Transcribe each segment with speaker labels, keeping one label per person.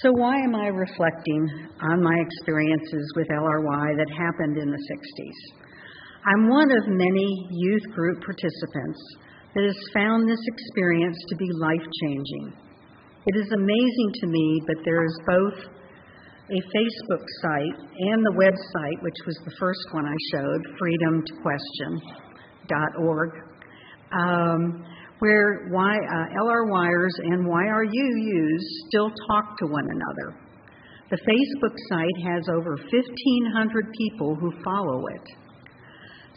Speaker 1: So why am I reflecting on my experiences with LRY that happened in the 60s? I'm one of many youth group participants that has found this experience to be life-changing. It is amazing to me, but there is both a Facebook site and the website, which was the first one I showed, freedomtoquestion.org, where LRYers and YRUs still talk to one another. The Facebook site has over 1,500 people who follow it.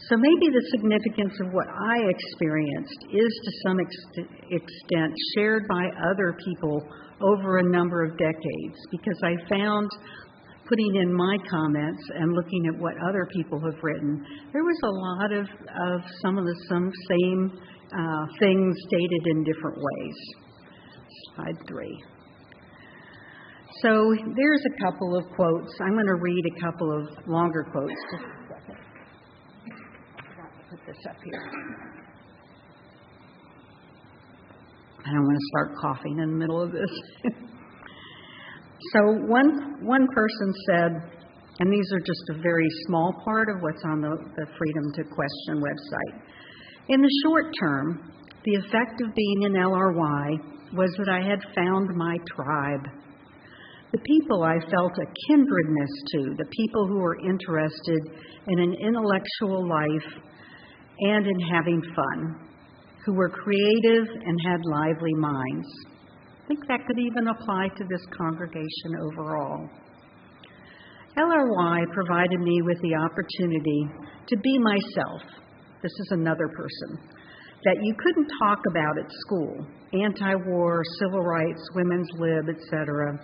Speaker 1: So maybe the significance of what I experienced is to some extent shared by other people over a number of decades, because I found, putting in my comments and looking at what other people have written, there was a lot of some same things stated in different ways. Slide 3. So there's a couple of quotes. I'm going to read a couple of longer quotes. Just a second. I forgot to put this up here. I don't want to start coughing in the middle of this. So one person said, and these are just a very small part of what's on the Freedom to Question website. In the short term, the effect of being an LRY was that I had found my tribe. The people I felt a kindredness to, the people who were interested in an intellectual life and in having fun, who were creative and had lively minds. I think that could even apply to this congregation overall. LRY provided me with the opportunity to be myself. This is another person that you couldn't talk about at school: anti-war, civil rights, women's lib, etc.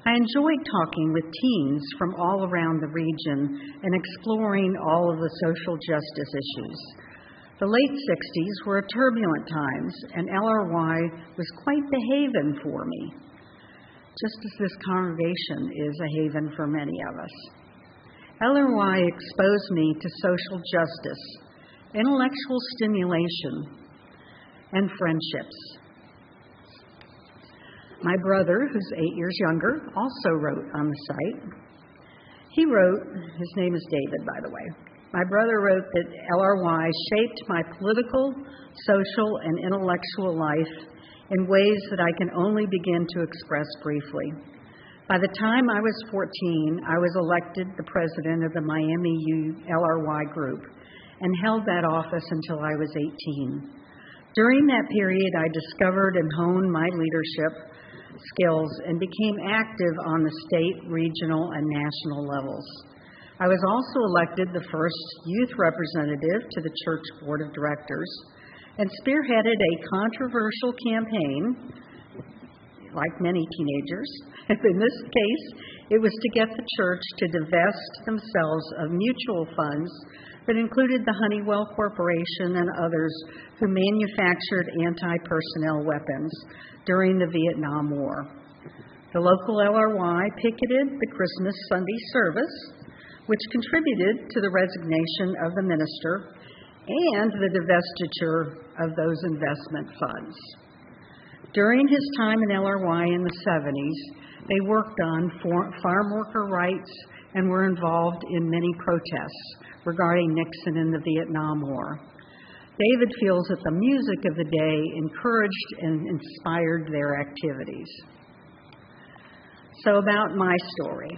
Speaker 1: I enjoyed talking with teens from all around the region and exploring all of the social justice issues. The late 60s were turbulent times, and LRY was quite the haven for me, just as this congregation is a haven for many of us. LRY exposed me to social justice, intellectual stimulation, and friendships. My brother, who's 8 years younger, also wrote on the site. He wrote, his name is David, by the way. My brother wrote that LRY shaped my political, social, and intellectual life in ways that I can only begin to express briefly. By the time I was 14, I was elected the president of the Miami LRY group and held that office until I was 18. During that period, I discovered and honed my leadership skills and became active on the state, regional, and national levels. I was also elected the first youth representative to the church board of directors and spearheaded a controversial campaign, like many teenagers. In this case, it was to get the church to divest themselves of mutual funds that included the Honeywell Corporation and others who manufactured anti-personnel weapons during the Vietnam War. The local LRY picketed the Christmas Sunday service, which contributed to the resignation of the minister and the divestiture of those investment funds. During his time in LRY in the 70s, they worked on farm worker rights and were involved in many protests regarding Nixon and the Vietnam War. David feels that the music of the day encouraged and inspired their activities. So about my story.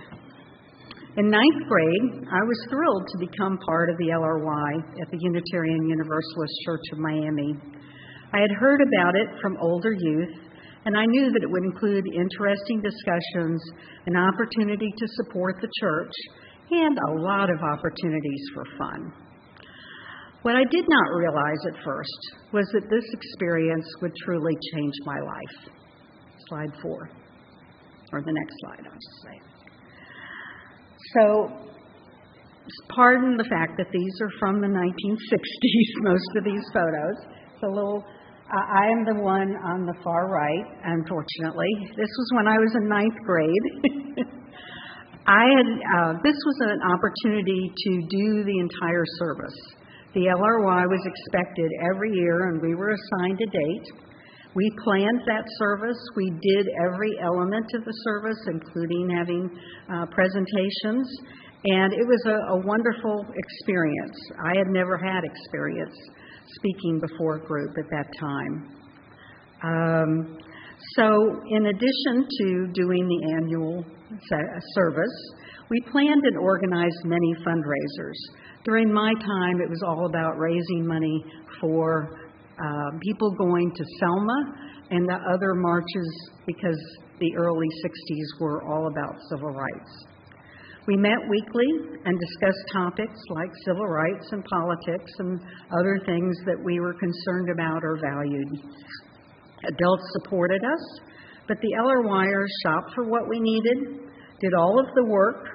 Speaker 1: In 9th grade, I was thrilled to become part of the LRY at the Unitarian Universalist Church of Miami. I had heard about it from older youth, and I knew that it would include interesting discussions, an opportunity to support the church, and a lot of opportunities for fun. What I did not realize at first was that this experience would truly change my life. Slide 4, or the next slide, I'll just say. So, pardon the fact that these are from the 1960s, most of these photos. It's a little, I am the one on the far right, unfortunately. This was when I was in 9th grade. This was an opportunity to do the entire service. The LRY was expected every year, and we were assigned a date. We planned that service. We did every element of the service, including having presentations, and it was a wonderful experience. I had never had experience speaking before a group at that time. So in addition to doing the annual service, we planned and organized many fundraisers. During my time, it was all about raising money for people going to Selma and the other marches, because the early 60s were all about civil rights. We met weekly and discussed topics like civil rights and politics and other things that we were concerned about or valued. Adults supported us, but the LRYers shopped for what we needed, did all of the work.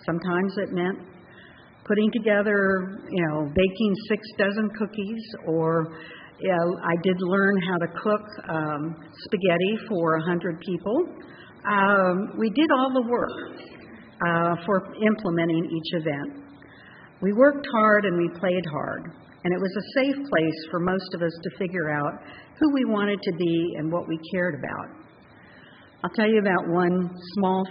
Speaker 1: Sometimes it meant putting together, baking 6 dozen cookies, or I did learn how to cook spaghetti for 100 people. We did all the work for implementing each event. We worked hard and we played hard, and it was a safe place for most of us to figure out who we wanted to be and what we cared about. I'll tell you about one small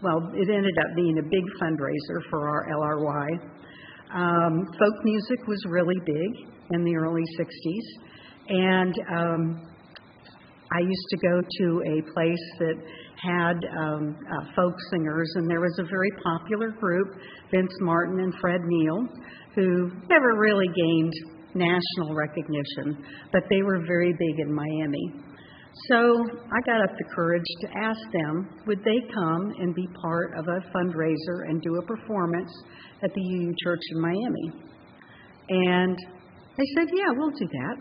Speaker 1: it ended up being a big fundraiser for our LRY. Folk music was really big in the early 60s, and I used to go to a place that had folk singers, and there was a very popular group, Vince Martin and Fred Neal, who never really gained national recognition, but they were very big in Miami. So I got up the courage to ask them, would they come and be part of a fundraiser and do a performance at the UU Church in Miami? And they said, yeah, we'll do that.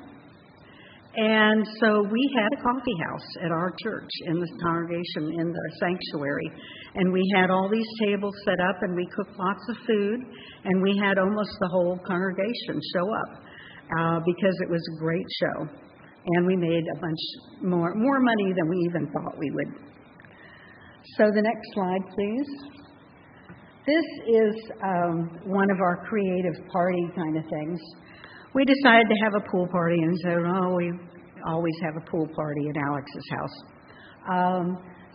Speaker 1: And so we had a coffee house at our church in the congregation, in the sanctuary. And we had all these tables set up, and we cooked lots of food, and we had almost the whole congregation show up because it was a great show. And we made a bunch more money than we even thought we would. So the next slide, please. This is one of our creative party kind of things. We decided to have a pool party and said, we always have a pool party at Alex's house.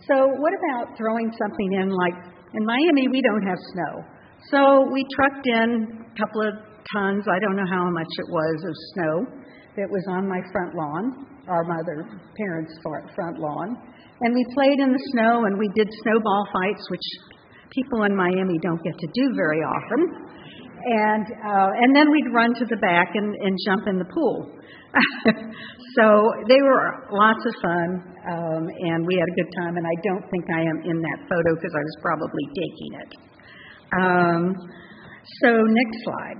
Speaker 1: So what about throwing something in, like in Miami, we don't have snow. So we trucked in a couple of tons, I don't know how much it was, of snow that was on my front lawn, our parents' front lawn. And we played in the snow, and we did snowball fights, which people in Miami don't get to do very often. And then we'd run to the back and jump in the pool. So they were lots of fun, and we had a good time, and I don't think I am in that photo because I was probably taking it. So next slide.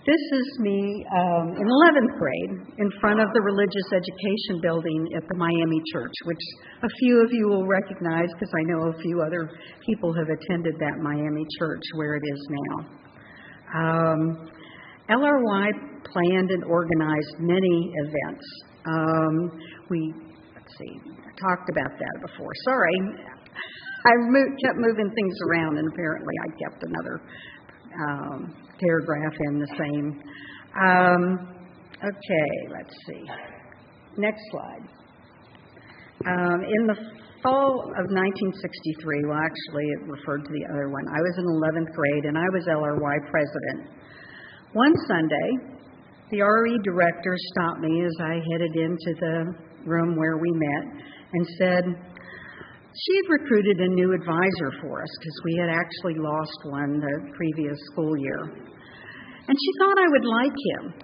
Speaker 1: This is me in 11th grade in front of the religious education building at the Miami Church, which a few of you will recognize because I know a few other people have attended that Miami Church where it is now. LRY planned and organized many events. We talked about that before. Sorry, I kept moving things around, and apparently I kept another paragraph in the same. Okay, let's see. Next slide. In the fall of 1963, well, actually, it referred to the other one. I was in 11th grade, and I was LRY president. One Sunday, the RE director stopped me as I headed into the room where we met and said, she had recruited a new advisor for us because we had actually lost one the previous school year. And she thought I would like him.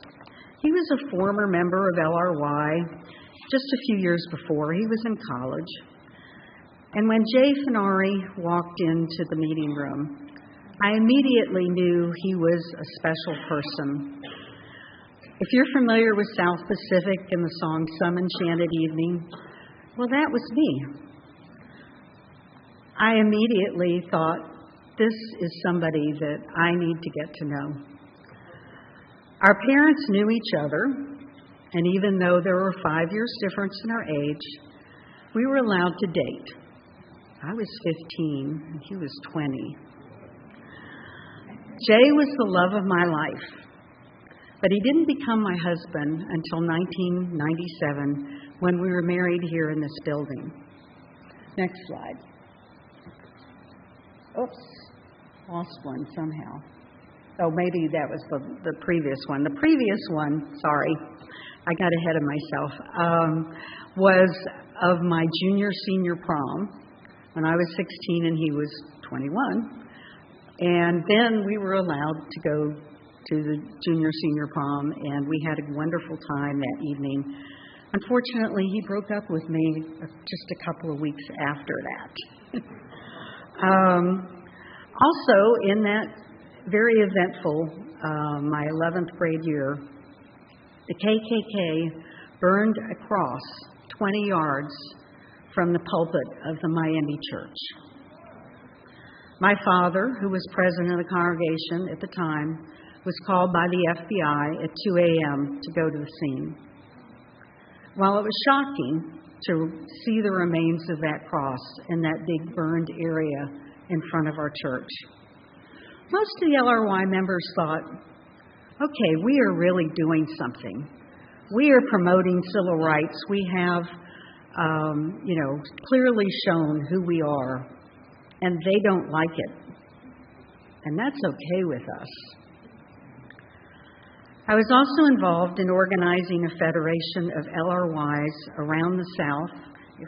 Speaker 1: He was a former member of LRY just a few years before. He was in college. And when Jay Furnari walked into the meeting room, I immediately knew he was a special person. If you're familiar with South Pacific and the song Some Enchanted Evening, well, that was me. I immediately thought, this is somebody that I need to get to know. Our parents knew each other, and even though there were 5 years difference in our age, we were allowed to date. I was 15, and he was 20. Jay was the love of my life. But he didn't become my husband until 1997 when we were married here in this building. Next slide. Oops, lost one somehow. Oh, maybe that was the previous one. The previous one, sorry, I got ahead of myself, was of my junior-senior prom when I was 16 and he was 21. And then we were allowed to go to the junior-senior prom, and we had a wonderful time that evening. Unfortunately, he broke up with me just a couple of weeks after that. Also, in that very eventful, my 11th grade year, the KKK burned a cross 20 yards from the pulpit of the Miami church. My father, who was president of the congregation at the time, was called by the FBI at 2 a.m. to go to the scene. While it was shocking to see the remains of that cross in that big burned area in front of our church, most of the LRY members thought, okay, we are really doing something. We are promoting civil rights. We have, clearly shown who we are, and they don't like it. And that's okay with us. I was also involved in organizing a federation of LRYs around the South,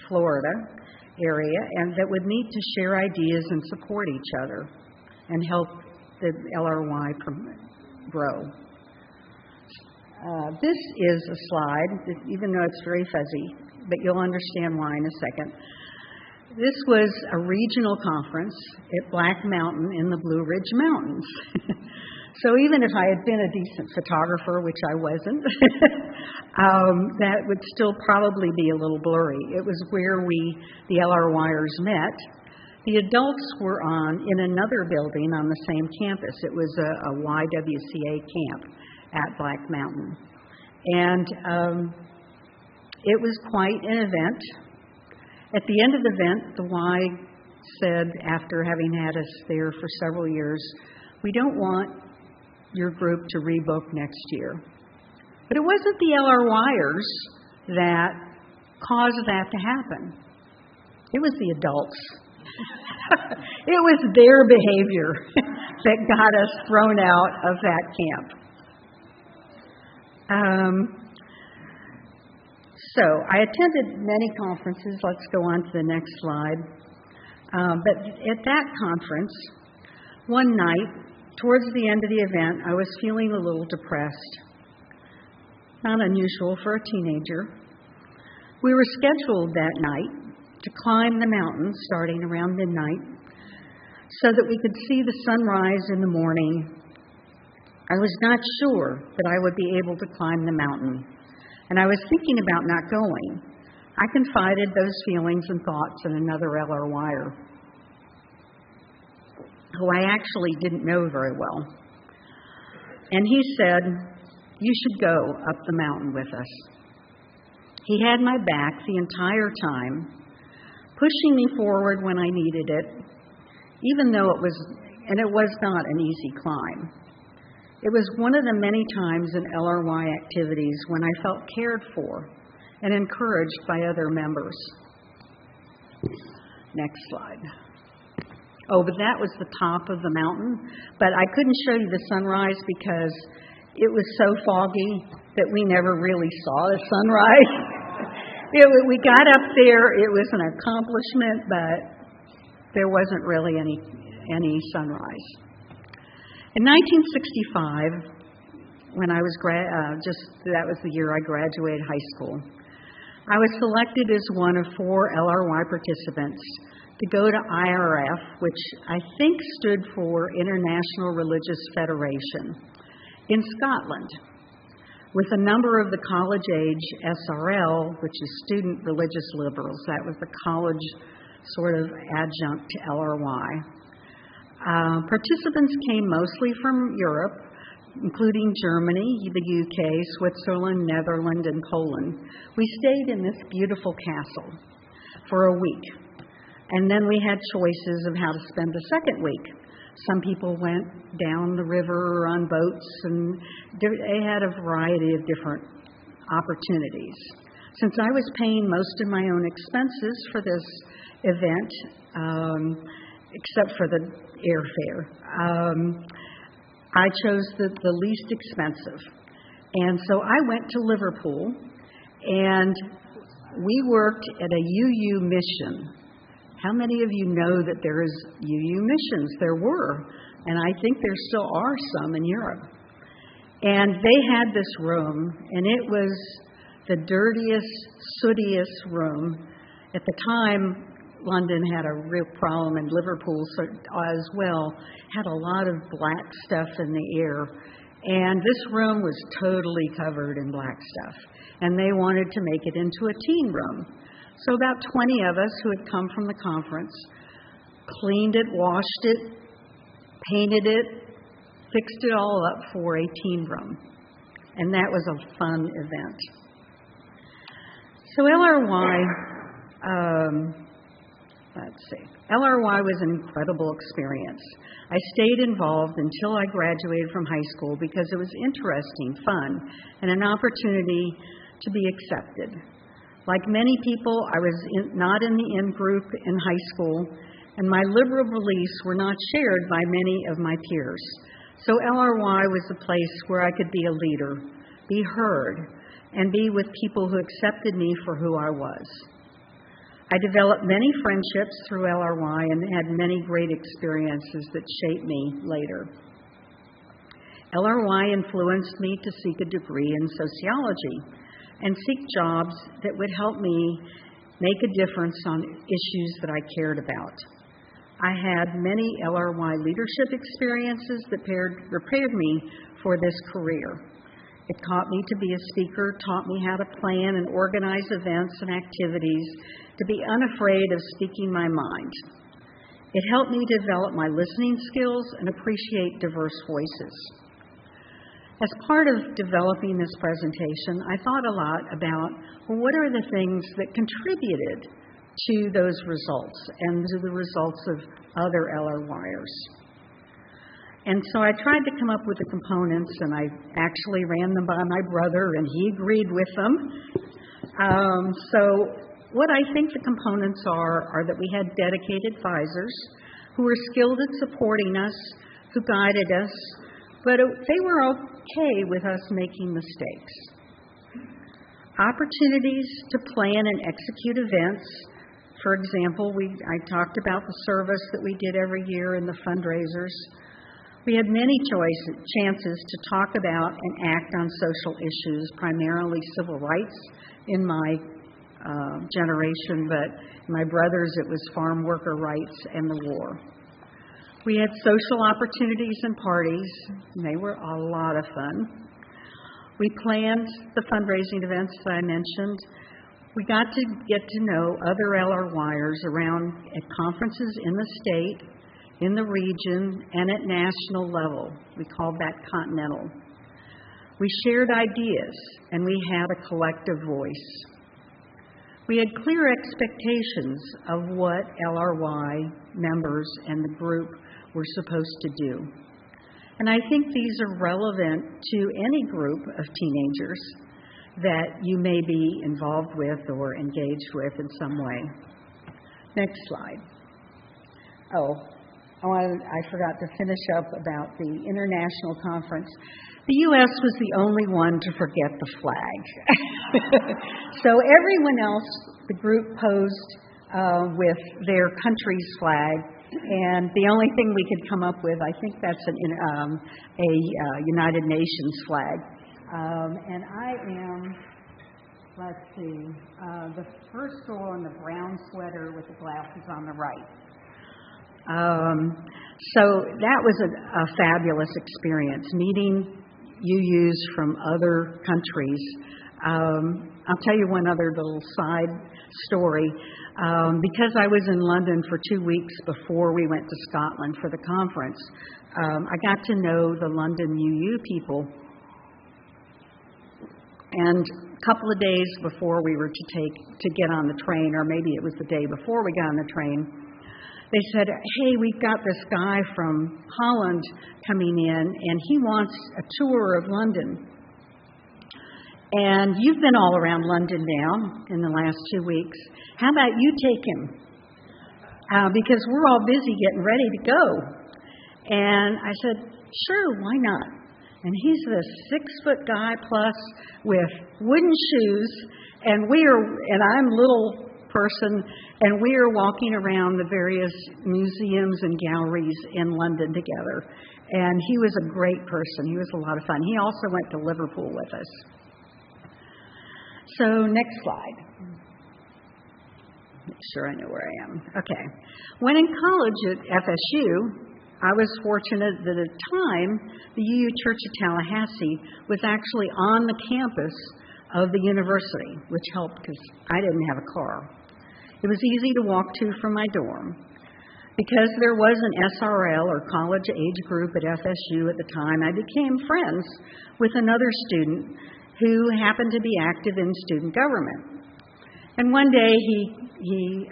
Speaker 1: Florida area, and that would meet to share ideas and support each other and help the LRY grow. This is a slide, even though it's very fuzzy, but you'll understand why in a second. This was a regional conference at Black Mountain in the Blue Ridge Mountains. So even if I had been a decent photographer, which I wasn't, that would still probably be a little blurry. It was where the LRYers met. The adults were in another building on the same campus. It was a YWCA camp at Black Mountain. And it was quite an event. At the end of the event, the Y said, after having had us there for several years, we don't want your group to rebook next year. But it wasn't the LRYers that caused that to happen. It was the adults. It was their behavior that got us thrown out of that camp. So I attended many conferences. Let's go on to the next slide. But at that conference, one night, towards the end of the event, I was feeling a little depressed. Not unusual for a teenager. We were scheduled that night to climb the mountain starting around midnight so that we could see the sunrise in the morning. I was not sure that I would be able to climb the mountain, and I was thinking about not going. I confided those feelings and thoughts in another LRYer, who I actually didn't know very well. And he said, you should go up the mountain with us. He had my back the entire time, pushing me forward when I needed it, even though it was not an easy climb. It was one of the many times in LRY activities when I felt cared for and encouraged by other members. Next slide. Oh, but that was the top of the mountain. But I couldn't show you the sunrise because it was so foggy that we never really saw the sunrise. We got up there, it was an accomplishment, but there wasn't really any sunrise. In 1965, when I was that was the year I graduated high school, I was selected as one of 4 LRY participants to go to IRF, which I think stood for International Religious Federation, in Scotland, with a number of the college-age SRL, which is Student Religious Liberals. That was the college sort of adjunct to LRY. Participants came mostly from Europe, including Germany, the UK, Switzerland, Netherlands, and Poland. We stayed in this beautiful castle for a week, and then we had choices of how to spend the second week. Some people went down the river on boats, and they had a variety of different opportunities. Since I was paying most of my own expenses for this event, except for the airfare, I chose the least expensive. And so I went to Liverpool, and we worked at a UU mission. How many of you know that there is UU missions? There were, and I think there still are some in Europe. And they had this room, and it was the dirtiest, sootiest room. At the time, London had a real problem, and Liverpool as well had a lot of black stuff in the air. And this room was totally covered in black stuff. And they wanted to make it into a teen room. So about 20 of us who had come from the conference cleaned it, washed it, painted it, fixed it all up for a teen room. And that was a fun event. So LRY, LRY was an incredible experience. I stayed involved until I graduated from high school because it was interesting, fun, and an opportunity to be accepted. Like many people, I was not in the in-group in high school, and my liberal beliefs were not shared by many of my peers. So LRY was a place where I could be a leader, be heard, and be with people who accepted me for who I was. I developed many friendships through LRY and had many great experiences that shaped me later. LRY influenced me to seek a degree in sociology and seek jobs that would help me make a difference on issues that I cared about. I had many LRY leadership experiences that prepared me for this career. It taught me to be a speaker, taught me how to plan and organize events and activities, to be unafraid of speaking my mind. It helped me develop my listening skills and appreciate diverse voices. As part of developing this presentation, I thought a lot about, well, what are the things that contributed to those results and to the results of other LRYers? And so I tried to come up with the components, and I actually ran them by my brother, and he agreed with them. So what I think the components are that we had dedicated advisors who were skilled at supporting us, who guided us, but they were okay with us making mistakes. Opportunities to plan and execute events. For example, I talked about the service that we did every year and the fundraisers. We had many chances to talk about and act on social issues, primarily civil rights in my generation, but my brother's it was farm worker rights and the war. We had social opportunities and parties, and they were a lot of fun. We planned the fundraising events that I mentioned. We got to get to know other LRYers around at conferences in the state, in the region, and at national level. We called that continental. We shared ideas, and we had a collective voice. We had clear expectations of what LRY members and the group were supposed to do. And I think these are relevant to any group of teenagers that you may be involved with or engaged with in some way. Next slide. I forgot to finish up about the international conference. The U.S. was the only one to forget the flag. So everyone else, the group posed with their country's flag, and the only thing we could come up with, I think that's a United Nations flag. And I am, let's see, the first girl in the brown sweater with the glasses on the right. So that was a fabulous experience, meeting UUs from other countries. I'll tell you one other little side story. Because I was in London for 2 weeks before we went to Scotland for the conference, I got to know the London UU people. And a couple of days before we were to get on the train, or maybe it was the day before we got on the train, they said, hey, we've got this guy from Holland coming in, and he wants a tour of London. And you've been all around London now in the last 2 weeks. How about you take him? Because we're all busy getting ready to go. And I said, sure, why not? And he's this 6-foot guy plus with wooden shoes, and I'm a little person, and we are walking around the various museums and galleries in London together. And he was a great person. He was a lot of fun. He also went to Liverpool with us. So next slide. Make sure I know where I am. Okay. When in college at FSU, I was fortunate that at the time, the UU Church of Tallahassee was actually on the campus of the university, which helped because I didn't have a car. It was easy to walk to from my dorm. Because there was an SRL or college age group at FSU at the time, I became friends with another student who happened to be active in student government. And one day he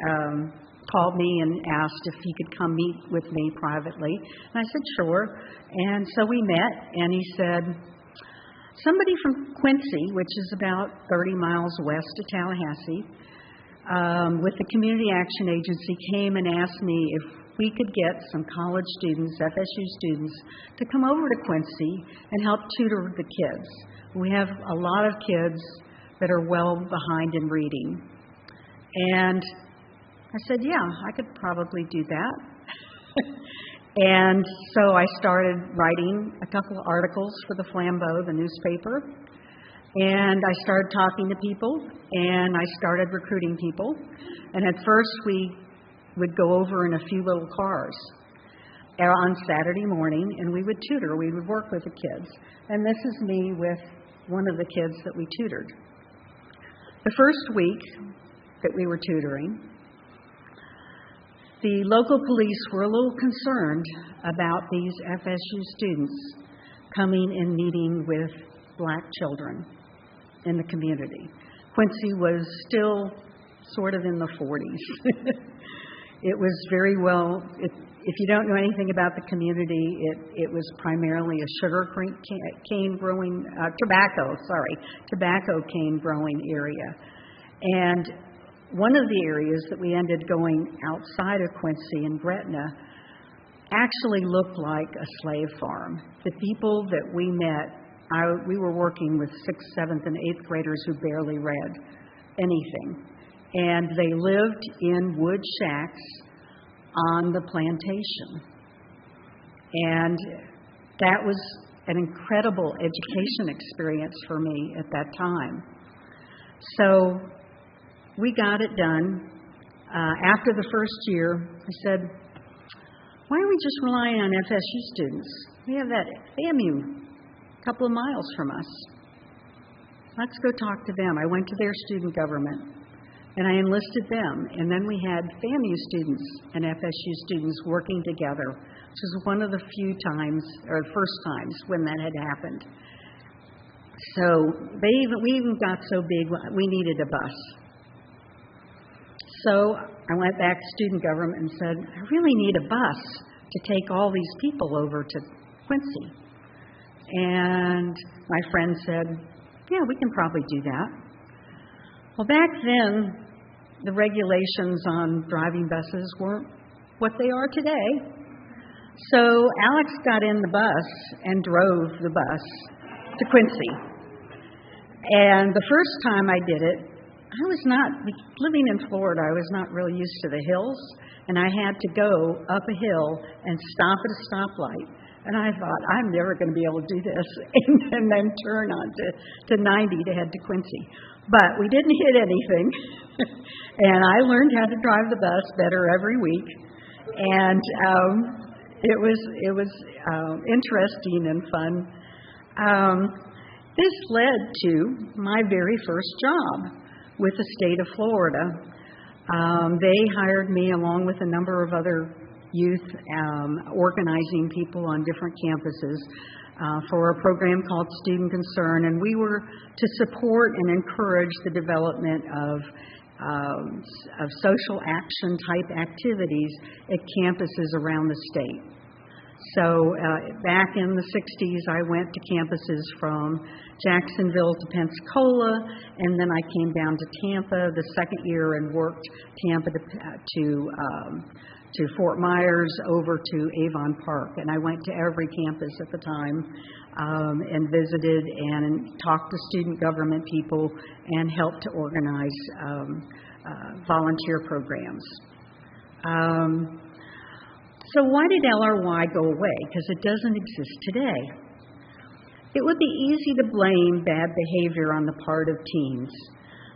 Speaker 1: called me and asked if he could come meet with me privately. And I said, sure. And so we met, and he said, somebody from Quincy, which is about 30 miles west of Tallahassee, with the Community Action Agency, came and asked me if we could get some college students, FSU students, to come over to Quincy and help tutor the kids. We have a lot of kids that are well behind in reading. And I said, yeah, I could probably do that. And so I started writing a couple of articles for the Flambeau, the newspaper. And I started talking to people, and I started recruiting people. And at first we would go over in a few little cars on Saturday morning, and we would tutor. We would work with the kids. And this is me with one of the kids that we tutored. The first week that we were tutoring, the local police were a little concerned about these FSU students coming and meeting with black children in the community. Quincy was still sort of in the 40s. It was very well, if you don't know anything about the community, it was primarily a sugar cane growing, tobacco cane growing area. And one of the areas that we ended going outside of Quincy and Gretna actually looked like a slave farm. The people that we met, we were working with 6th, 7th, and 8th graders who barely read anything. And they lived in wood shacks on the plantation. And that was an incredible education experience for me at that time. So we got it done. After the first year, I said, why don't we just rely on FSU students? We have that FAMU a couple of miles from us. Let's go talk to them. I went to their student government, and I enlisted them. And then we had FAMU students and FSU students working together, which was one of the few times, or first times, when that had happened. So we even got so big, we needed a bus. So I went back to student government and said, I really need a bus to take all these people over to Quincy. And my friend said, yeah, we can probably do that. Well, back then, the regulations on driving buses weren't what they are today. So Alex got in the bus and drove the bus to Quincy. And the first time I did it, I was not, living in Florida, I was not really used to the hills, and I had to go up a hill and stop at a stoplight. And I thought, I'm never going to be able to do this, and then turn on to 90 to head to Quincy. But we didn't hit anything, and I learned how to drive the bus better every week. And it was interesting and fun. This led to my very first job with the state of Florida. They hired me along with a number of other youth organizing people on different campuses for a program called Student Concern, and we were to support and encourage the development of of social action type activities at campuses around the state. So back in the 60s, I went to campuses from Jacksonville to Pensacola, and then I came down to Tampa the second year and worked Tampa to Fort Myers over to Avon Park. And I went to every campus at the time and visited and talked to student government people and helped to organize volunteer programs. So why did LRY go away? Because it doesn't exist today. It would be easy to blame bad behavior on the part of teens,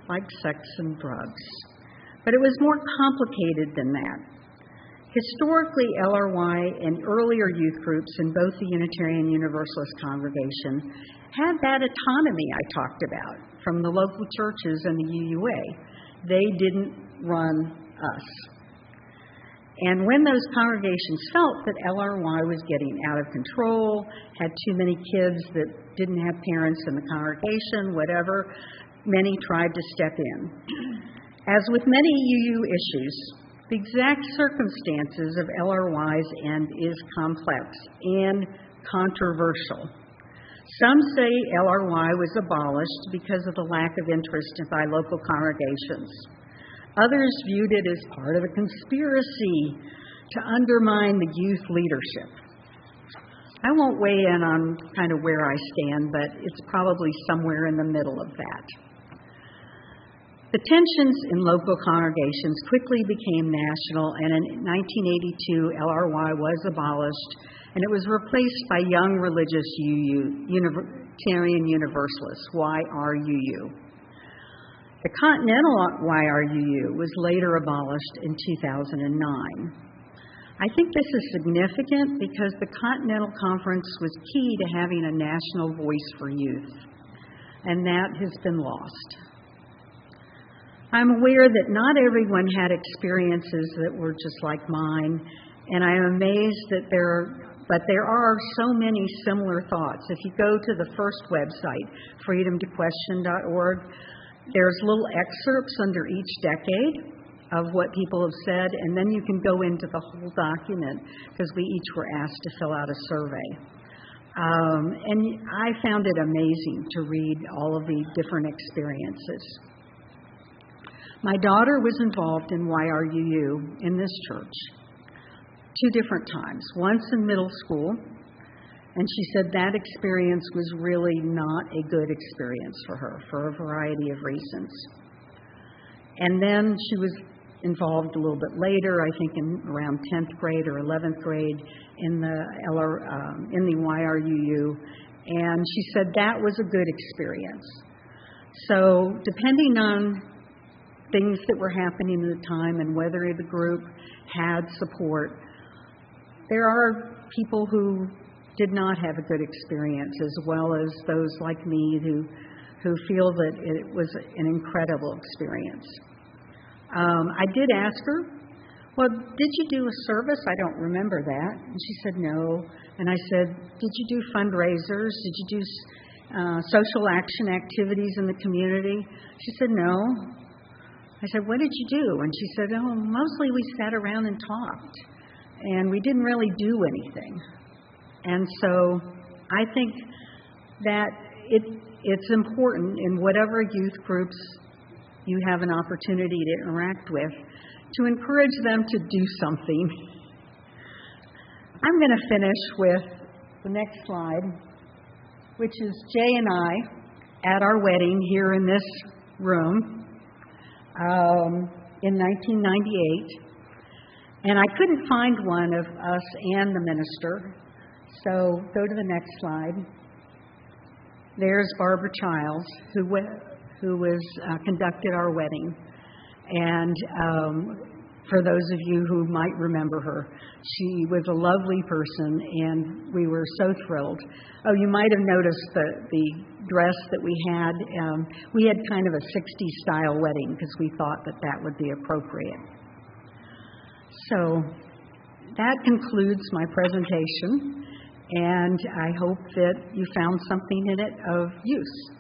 Speaker 1: like sex and drugs. But it was more complicated than that. Historically, LRY and earlier youth groups in both the Unitarian and Universalist congregation had that autonomy I talked about from the local churches and the UUA. They didn't run us. And when those congregations felt that LRY was getting out of control, had too many kids that didn't have parents in the congregation, whatever, many tried to step in. As with many UU issues, the exact circumstances of LRY's end is complex and controversial. Some say LRY was abolished because of the lack of interest by local congregations. Others viewed it as part of a conspiracy to undermine the youth leadership. I won't weigh in on kind of where I stand, but it's probably somewhere in the middle of that. The tensions in local congregations quickly became national, and in 1982, LRY was abolished, and it was replaced by Young Religious Unitarian Universalists, YRUU. The Continental YRUU was later abolished in 2009. I think this is significant because the Continental Conference was key to having a national voice for youth, and that has been lost. I'm aware that not everyone had experiences that were just like mine, and I am amazed that there are so many similar thoughts. If you go to the first website, freedomtoquestion.org, there's little excerpts under each decade of what people have said, and then you can go into the whole document because we each were asked to fill out a survey. And I found it amazing to read all of the different experiences. My daughter was involved in YRUU in this church 2 different times, once in middle school, and she said that experience was really not a good experience for her for a variety of reasons. And then she was involved a little bit later, I think in around 10th grade or 11th grade in the YRUU, and she said that was a good experience. So depending on things that were happening at the time and whether the group had support, there are people who did not have a good experience, as well as those like me who feel that it was an incredible experience. I did ask her, well, did you do a service? I don't remember that. And she said no. And I said, did you do fundraisers? Did you do social action activities in the community? She said no. I said, what did you do? And she said, oh, mostly we sat around and talked, and we didn't really do anything. And so I think that it's important in whatever youth groups you have an opportunity to interact with to encourage them to do something. I'm going to finish with the next slide, which is Jay and I at our wedding here in this room in 1998. And I couldn't find one of us and the minister. So go to the next slide. There's Barbara Childs, who conducted our wedding. And for those of you who might remember her, she was a lovely person, and we were so thrilled. Oh, you might have noticed the dress that we had. We had kind of a 60s style wedding because we thought that would be appropriate. So that concludes my presentation, and I hope that you found something in it of use.